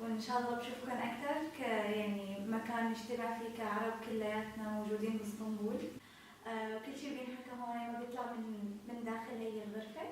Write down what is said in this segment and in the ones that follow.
وإن شاء الله بشوفكم أكثر يعني مكان نجتمع فيه كعرب كلياتنا موجودين باسطنبول. وكل شيء بينحكى هون ما بيطلع من داخل هي الغرفة،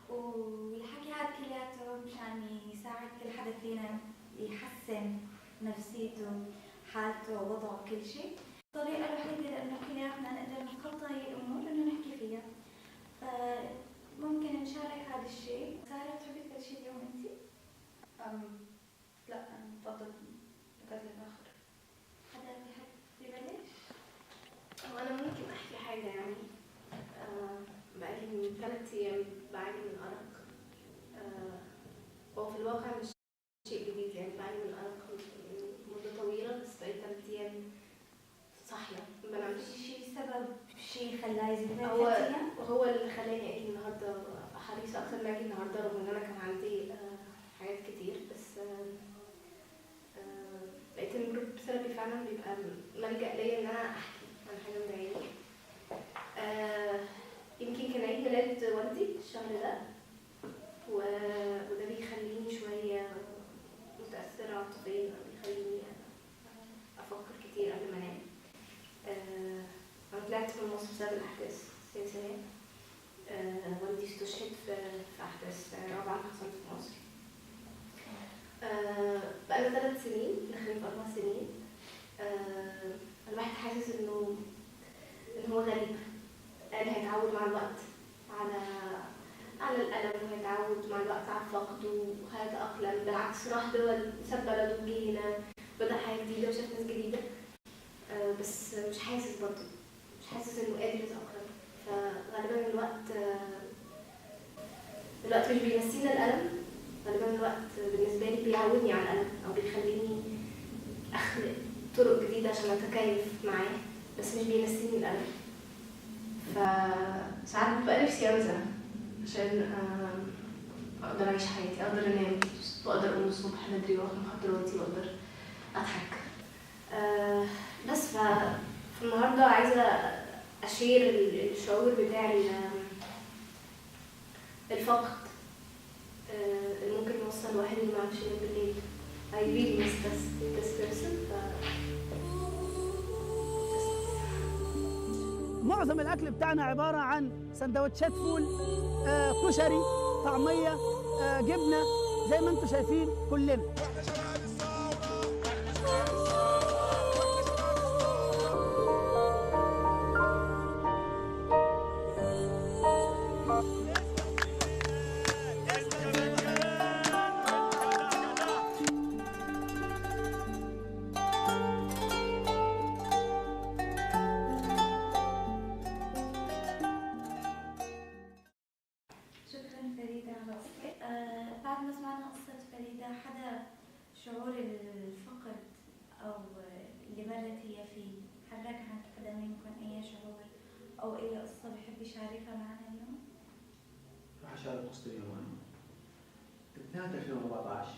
والحكي هذا كلياته مشان يساعد كل حدا فينا يحسن نفسيته، حالته، وضعه، كل شيء. الطريقة الوحيدة لأنه كلياتنا نقدر نتخطى هي الأمور إنه نحكي فيها. فممكن نشارك هذا الشيء. سارة تحبي تبلشي اليوم أنتِ؟ لا نفضل نقدر الآخر. حدا بيحب يبلش؟ أنا ممكن أحكي حاجة يعني. بقالي من 3 أيام بعاني من أرق. هو في الواقع مش شيء جديد يعني، بعاني من أرق مدة طويلة، بس بقالي 3 أيام صاحية ما بنامش. شيء خلاه يزيد؟ هو اللي خلاني أجي النهاردة حريصة أكتر ما أجي النهاردة، رغم إن أنا كان عندي حاجات كتير، بس لقيت ان الجروب ثيرابي فعلا بيبقى ملجأ ليا ان انا احكي عن حاجه مضايقاني. يمكن كان عيد ميلاد والدي الشهر ده، وده بيخليني شويه متاثره عاطفيا، بيخليني افكر كتير قبل ما انام. انا طلعت من مصر بسبب الاحداث السياسيه. والدي استشهد في احداث رابعه حصلت في مصر. بقالنا 3 سنين داخلين في 4 سنين. الواحد حاسس انه هو غريب، قال هيتعود مع الوقت على الألم، وهيتعود مع الوقت على الفقد وهيتأقلم. بالعكس راح دول، ساب بلده وجه هنا، بدأ حياة جديدة وشاف ناس جديدة. بس مش حاسس برضه، مش حاسس انه قادر يتأقلم. فغالبا الوقت مش بينسينا الألم، غالبا الوقت بالنسبة لي بيعودني على الألم أو بيخليني أخلق طرق جديدة عشان أتكيف معاه، بس مش بينسيني الألم. فساعات ببقى نفسي أنزل عشان أقدر أعيش حياتي، أقدر أنام وأقدر أقوم الصبح بدري وأخد مخدراتي وأقدر أضحك. بس فالنهاردة عايزة أشير الشعور بتاع الفقد اللي ممكن يوصل الواحد اللي معرفش ينام بالليل. I really miss this person. معظم الأكل بتاعنا عبارة عن سندوتشات فول، كشري، طعمية، جبنة، زي ما انتم شايفين كلنا. بعد ما سمعنا قصة فريدة، حدا شعور الفقد أو اللي مرت هي فيه حرك عند حدا منكم أي شعور أو أي قصة بحب يشاركها معنا اليوم؟ راح أشارك قصتي اليوم. بنهاية 2014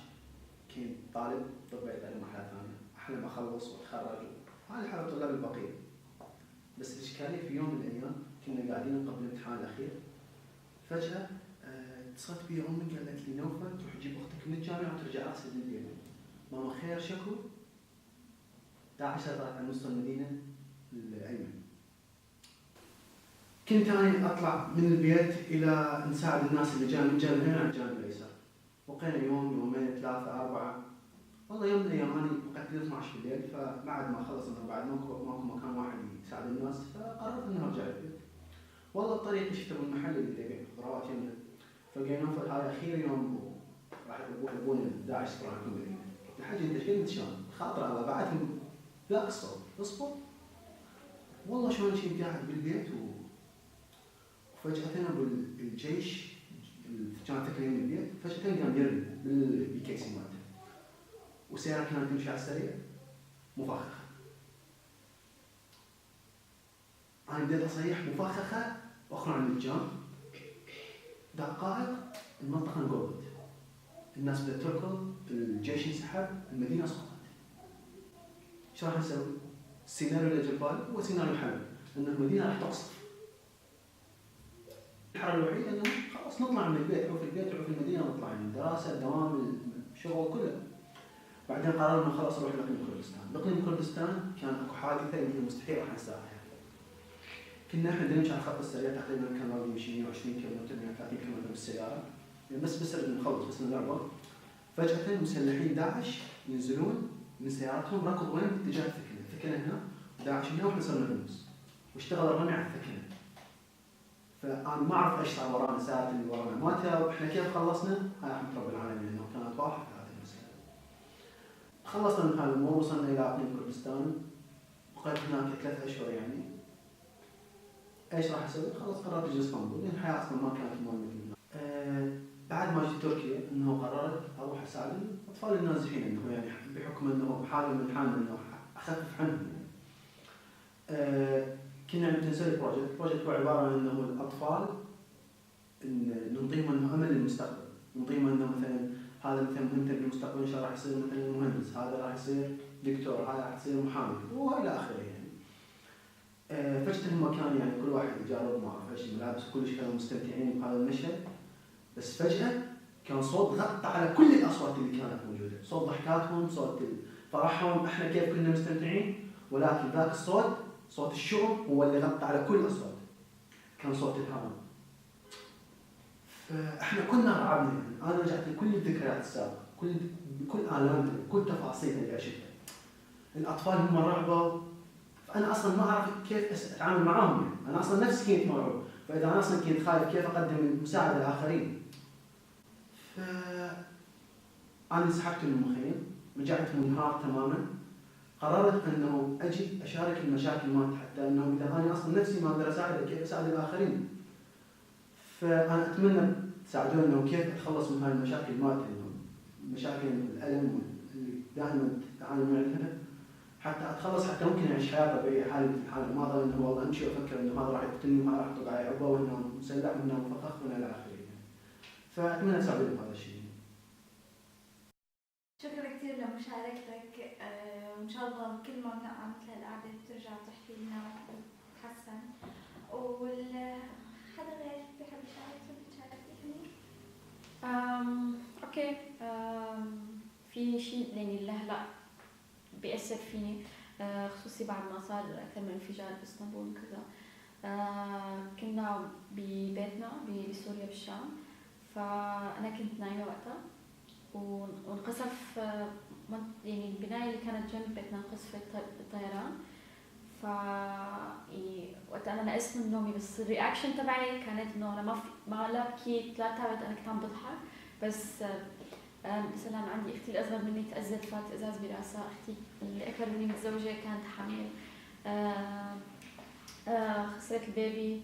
كنت طالب طب بيطري مرحلة ثانية، أحلم أخلص وأتخرج، وهذه حالة طلاب البقية. بس الإشكالية في يوم من الأيام كنا قاعدين قبل الامتحان الأخير، فجأة اتصلت بي أمي قالت لي نوفل تروح تجيب أختك من الجامعة وترجع راسل للبيت. ماما خير شكو؟ 11 طلعت عن نص المدينة الأيمن. كنت أنا أطلع من البيت إلى نساعد الناس اللي جاي من الجانب اليمين على الجانب الأيسر. بقينا يوم، يومين، 3، 4. والله يوم من الأيام أنا بقيت 12 بالليل، فبعد ما خلصنا بعد ماكو مكان واحد يساعد الناس، فقررت إني أرجع البيت. والله الطريق شفته بالمحل اللي يبيع خضروات يمنا، فقال نوفل هذا أخير يوم راح يبون داعش يسكرون عندكم بالمدينة. قلت الحاج أنت شنو شلون؟ خاطر الله بعدهم لا اصبر. والله شلون شي قاعد بالبيت وفجأة أبو الجيش كانت تكلم من البيت، فجأة قام يرن بالبيكيسي مالته، وسيارة كانت تمشي على السريع مفخخة. أنا بديت أصيح مفخخة وأخرج عن الجام، دقائق المنطقة انقلبت. الناس بدأت تركض، الجيش انسحب، المدينة سقطت. ايش راح نسوي؟ السيناريو اللي جبال هو سيناريو حل، ان المدينة راح تقصف. الحل الوحيد انه خلاص نطلع من البيت، عوف البيت عوف المدينة، ونطلع من الدراسة، دوام، الشغل كله. بعدين قررنا خلاص نروح لإقليم كردستان. بإقليم كردستان كان اكو حادثة يمكن مستحيل راح ننساها. كنا احنا نمشي على الخط السريع تقريبا، كان راضي يمشي 120 كيلومتر 130 كيلومتر بالسيارة، يعني بس نخلص بس نلعبه. فجأة مسلحين داعش ينزلون من سياراتهم، ركضوا وين؟ باتجاه الثكنة، الثكنة هنا وداعش هنا، واحنا صرنا بالنص، واشتغل الرمي على الثكنة. فأنا ما أعرف إيش صار ورانا، ساعة اللي ورانا ماتها، وإحنا كيف خلصنا؟ هاي رحمة رب العالمين، إنه كانت واضحة في هذه المسألة. خلصنا من هذا الأمور، وصلنا إلى إقليم كردستان، بقيت هناك 3 أشهر يعني. ايش راح اسوي؟ خلاص قررت اجي اسطنبول، لان الحياه اصلا ما كانت مهمه. بعد ما جيت تركيا انه قررت اروح اساعد الاطفال النازحين، انه يعني بحكم انه حاله من حالنا انه اخفف عنهم يعني. كنا نسوي بروجكت، البروجكت هو عباره عن انه الاطفال نعطيهم انه امل للمستقبل، نعطيهم انه مثلا هذا مثلا مهمته بالمستقبل ان شاء الله راح يصير مثلا مهندس، هذا راح يصير دكتور، هذا راح يصير محامي والى اخره يعني. فجأة هم كانوا يعني كل واحد يجرب ما اعرف ايش الملابس، كلش كانوا مستمتعين بهذا المشهد. بس فجأة كان صوت غطى على كل الاصوات اللي كانت موجودة، صوت ضحكاتهم، صوت فرحهم، احنا كيف كنا مستمتعين، ولكن ذاك الصوت صوت الشؤم هو اللي غطى على كل الاصوات، كان صوت الهرم. فاحنا كنا رعبنا يعني، انا رجعت لكل الذكريات السابقة، بكل آلامنا، بكل تفاصيلها اللي عشتها. الاطفال هم رعبوا، فانا اصلا ما اعرف كيف اتعامل معاهم يعني. انا اصلا نفسي كنت مرعوب، فاذا انا اصلا كنت خايف كيف اقدم المساعده للاخرين؟ ف انا انسحبت من المخيم، رجعت منهار تماما. قررت انه اجي اشارك المشاكل مالتي، حتى انه اذا انا اصلا نفسي ما اقدر اساعد كيف اساعد الاخرين. فانا اتمنى تساعدوني انه كيف اتخلص من هاي المشاكل مالتي، انه مشاكل الالم اللي دائما اتعامل معها، حتى اتخلص، حتى ممكن اعيش حياه طبيعيه حالي مثل حالي، ما ظل انه والله امشي وافكر انه هذا راح يقتلني وهذا راح يطلق علي عقبه وانه مسلح وانه مفخخ من الى اخره. فاتمنى تساعدوني بهذا الشيء. شكرا كثير لمشاركتك، وان شاء الله كل ما بنقع مثل هالقعده بترجع تحكي لنا وتتحسن. حدا غير بحب يشارك؟ تشاركني؟ اوكي. في شيء يعني لهلا بيأثر فيني، خصوصي بعد ما صار أكثر من انفجار بإسطنبول وكذا. كنا ببيتنا بسوريا بالشام، فأنا كنت نايمة وقتها وانقصف، يعني البناية اللي كانت جنب بيتنا انقصفت بالطيران. يعني وقت أنا نقصت من نومي، بس الرياكشن تبعي كانت إنه أنا ما لا بكيت لا تعبت، أنا كنت عم بضحك بس. مثلا عندي اختي الاصغر مني تأذت، فات ازاز براسها. اختي اللي اكبر مني متزوجه كانت حامل، خسرت البيبي.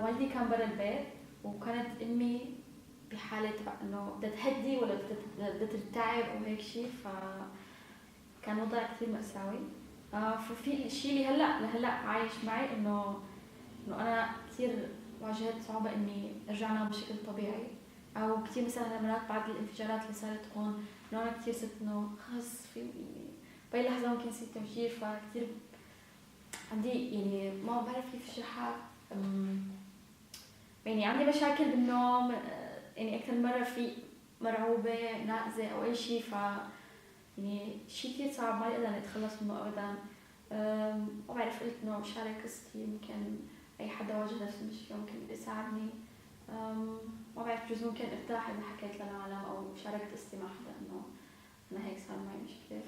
والدي كان برا البيت، وكانت امي بحاله انه بدها تهدي ولا بدها ترتعب او هيك شيء، فكان وضع كثير مأساوي. ففي الشيء اللي لهلا عايش معي انه انا كثير واجهت صعوبه اني ارجع انام بشكل طبيعي، او كثير مثلا مرات بعد الانفجارات اللي صارت هون انه انا كثير صرت انه خلص في باي لحظه ممكن يصير تفجير، فكثير عندي يعني ما بعرف كيف اشرحها. يعني عندي مشاكل بالنوم، يعني اكثر مره في مرعوبه نائزه او اي شيء، يعني شيء كثير صعب ما اقدر اتخلص منه ابدا. ما بعرف، قلت انه شارك قصتي، يمكن اي حدا واجه نفس المشكله ممكن يساعدني. ما بعرف، بجوز ممكن ارتاح اذا حكيت للعالم او شاركت قصتي مع حدا انه انا هيك صار معي مشكله.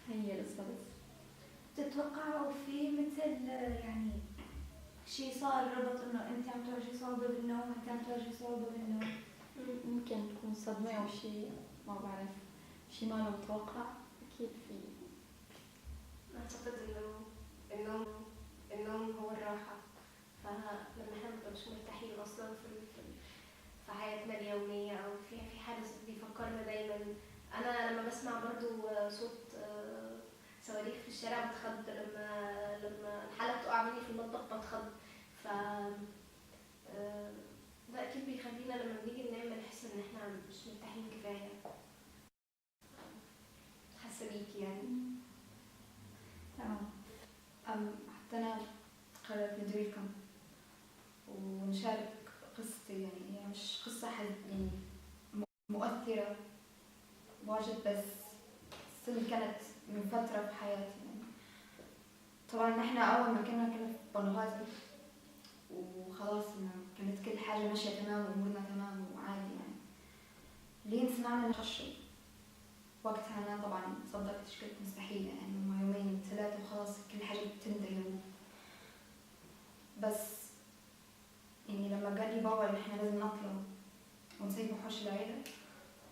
يعني هي القصه. بس تتوقعوا في مثل يعني شيء صار ربط انه انت عم تواجهي صعوبه بالنوم، انت عم تواجهي صعوبه بالنوم؟ ممكن تكون صدمه او شيء، ما بعرف، شيء ما له متوقع. اكيد في. اعتقد انه النوم هو الراحه، فلما احنا بنبقى مش مرتاحين اصلا في حياتنا اليوميه، او في حدث بيفكرنا دايما. انا لما بسمع برضو صوت صواريخ في الشارع بتخض، لما الحاله بتقع مني في المطبخ بتخض. ف ده اكيد بيخلينا مش مرتاحين كفاية. حاسة بيكي يعني. تمام. حتى أنا قررت نديركم ونشارك قصتي، يعني هي مش قصة يعني مؤثرة واجد، بس كانت من فترة في حياتي يعني. طبعا نحن أول ما كنا في بنغازي وخلاص كانت كل حاجة ماشية تمام وأمورنا تمام وعادي يعني، لين سمعنا نخشب. وقتها أنا طبعا صدقت قلت مستحيل يعني، هم يومين 3 وخلاص كل حاجة بتنتهي. بس يعني لما قال لي بابا إن إحنا لازم نطلع ونسيب وحوش العيلة،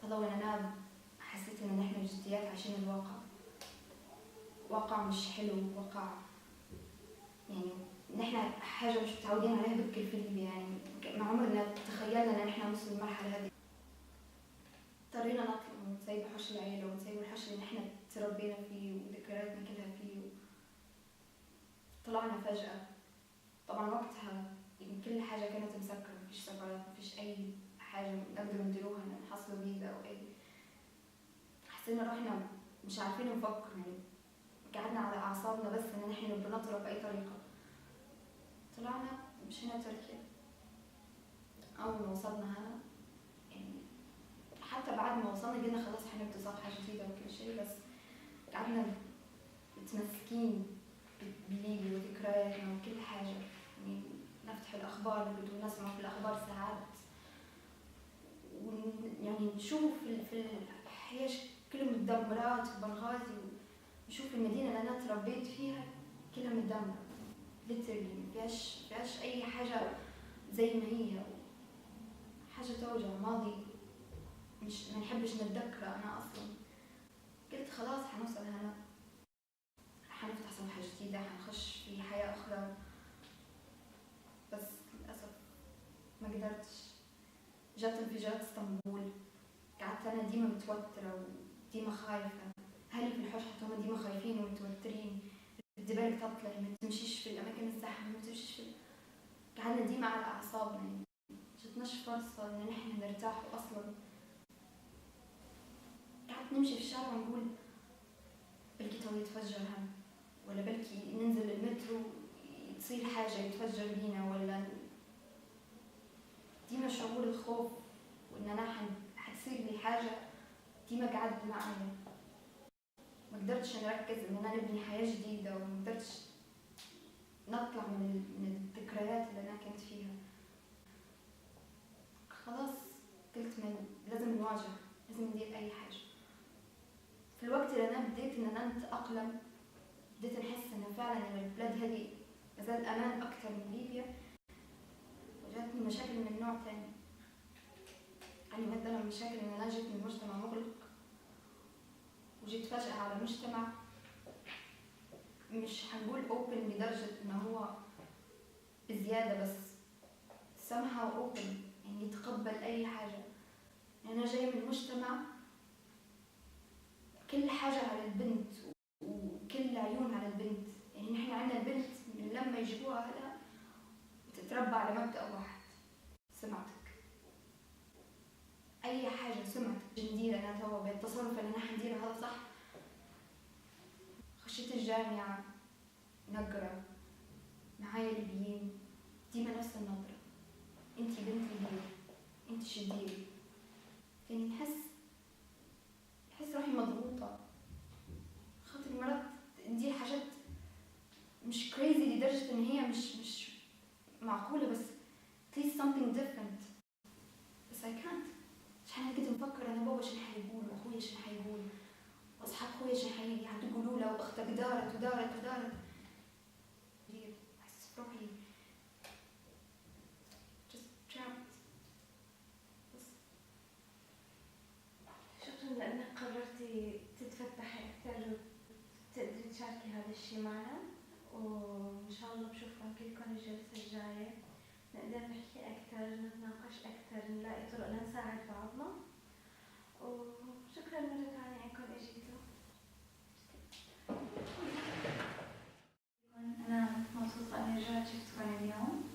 هذا وين أنا حسيت إن إحنا جديات عايشين الواقع، واقع مش حلو، واقع يعني نحن حاجة مش متعودين عليها بكل في ليبيا يعني. ما عمرنا تخيلنا إن إحنا نوصل للمرحلة هذه. اضطرينا نطلع ونسيب حوش العيلة ونسيب الحوش اللي نحن تربينا فيه وذكرياتنا كلها فيه. طلعنا فجأة. طبعا وقتها يعني كل حاجة كانت مسكرة، مفيش سفرات، مفيش أي حاجة نقدر نديروها نحصلوا فيزا أو أي. حسينا روحنا مش عارفين نفكر يعني، قعدنا على أعصابنا بس إن نحن نبغى نطلع بأي طريقة. طلعنا مشينا تركيا. أول ما وصلنا هنا يعني حتى بعد ما وصلنا قلنا خلاص حنبدأ صفحة جديدة وكل شيء، بس قعدنا متمسكين بليبيا وذكرياتنا وكل حاجة يعني. نفتح الأخبار ونسمع في الأخبار ساعات، يعني نشوف في الحياة كلها متدمرات في بنغازي، ونشوف المدينة اللي أنا تربيت فيها كلها متدمرة literally، مفيهاش أي حاجة زي ما هي. حاجة توجع، ماضي مش ما نحبش نتذكره أنا أصلا. قلت خلاص حنوصل هنا، حنفتح صفحة جديدة، حنخش في حياة أخرى. بس للأسف ما قدرتش. جات انفجارات اسطنبول، قعدت أنا ديما متوترة وديما خايفة. أهلي في الحوش حتى هما ديما خايفين ومتوترين. بدي بالك تطلعي، ما تمشيش في الأماكن الزحمة، ما تمشيش في قعدنا ديما على أعصابنا يعني. جتناش فرصة إن نحن نرتاح أصلا. قعدت نمشي في الشارع ونقول بلكي تو يتفجر هنا، ولا بلكي ننزل المترو تصير حاجة يتفجر بينا، ولا ديما شعور الخوف وإن أنا حتصير لي حاجة ديما قعدت معايا. ما قدرتش نركز إن أنا نبني حياة جديدة، وما قدرتش نطلع من الذكريات اللي أنا كنت فيها. خلاص قلت لازم نواجه، لازم ندير أي حاجة. في الوقت اللي أنا بديت إن أنا أتأقلم، بديت نحس إن فعلا إن البلاد هذه مازال أمان أكثر من ليبيا. وجاتني مشاكل من نوع تاني، يعني مثلا مشاكل إن أنا جيت من مجتمع مغلق وجيت فجأة على مجتمع مش هنقول open لدرجة إنه هو بزيادة، بس somehow open يعني يتقبل أي حاجة. يعني أنا جاية من مجتمع كل حاجة على البنت وكل عيون على البنت. يعني نحن عندنا البنت من لما يجيبوها هلا تتربى على مبدأ واحد، سمعتك. أي حاجة سمعتك نديرها أنا توا بالتصرف اللي نحن نديره هذا صح. خشيت الجامعة نقرأ معايا ليبيين، ديما نفس النظرة، انتي بنت ليبية، انتي شديري. يعني نحس روحي مضغوطة، خاطر مرات ندير حاجات مش crazy لدرجة ان هي مش معقولة، بس at least something different. بس I can't. شحال كنت نفكر انا بابا شنو حيقول، واخويا شنو حيقول، واصحاب خويا شنو حيقولوا له، واختك دارت ودارت ودارت. احس بروحي just trapped. بس شكرا لأنك قررتي تتفتحي أكثر وتقدري تشاركي هذا الشيء معنا، وإن شاء الله بشوفكم كلكم الجلسة الجاية نقدر نحكي أكثر، نتناقش أكثر، نلاقي طرق لنساعد بعضنا. وشكرا مرة ثانية إنكم اجيتوا. أنا مبسوطة إني رجعت شفتكم اليوم.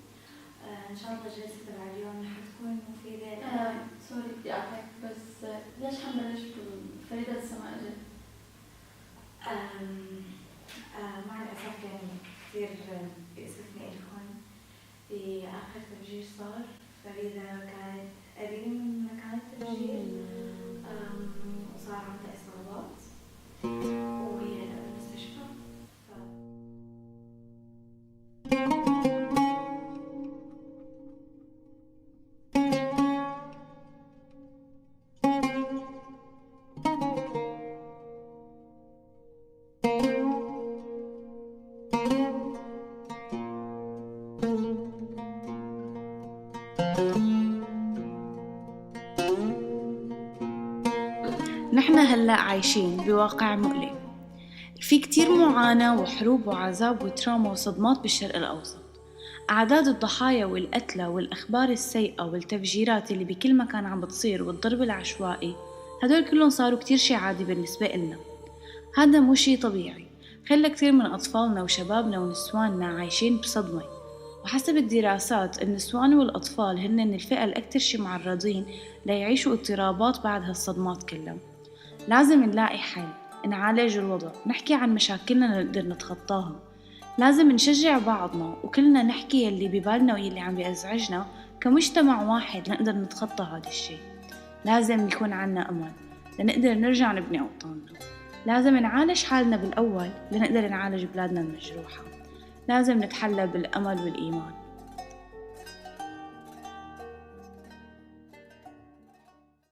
إن شاء الله الجلسة تبع اليوم رح تكون مفيدة. سوري بدي أقاطعك، لسه ما اجت؟ مع الأسف يعني كثير بيأسفني لكم في آخر تفجير صار، فريدة كانت قريبة من مكان التفجير وصار عندها إصابات وهي هلا بالمستشفى. نحن هلأ عايشين بواقع مؤلم، في كتير معاناة وحروب وعذاب وتراما وصدمات بالشرق الأوسط. أعداد الضحايا والقتلى والأخبار السيئة والتفجيرات اللي بكل مكان عم بتصير والضرب العشوائي، هدول كلهم صاروا كتير شي عادي بالنسبة إلنا. هذا مو شي طبيعي، خلى كتير من أطفالنا وشبابنا ونسواننا عايشين بصدمة. وحسب الدراسات النسوان والأطفال هن الفئة الأكثر شي معرضين ليعيشوا اضطرابات بعد هالصدمات كلها. لازم نلاقي حل، نعالج الوضع، نحكي عن مشاكلنا نقدر نتخطاها. لازم نشجع بعضنا وكلنا نحكي يلي ببالنا ويلي عم بيزعجنا كمجتمع واحد لنقدر نتخطى هذا الشيء. لازم يكون عنا أمل لنقدر نرجع نبني أوطاننا. لازم نعالج حالنا بالأول لنقدر نعالج بلادنا المجروحة. لازم نتحلى بالأمل والإيمان.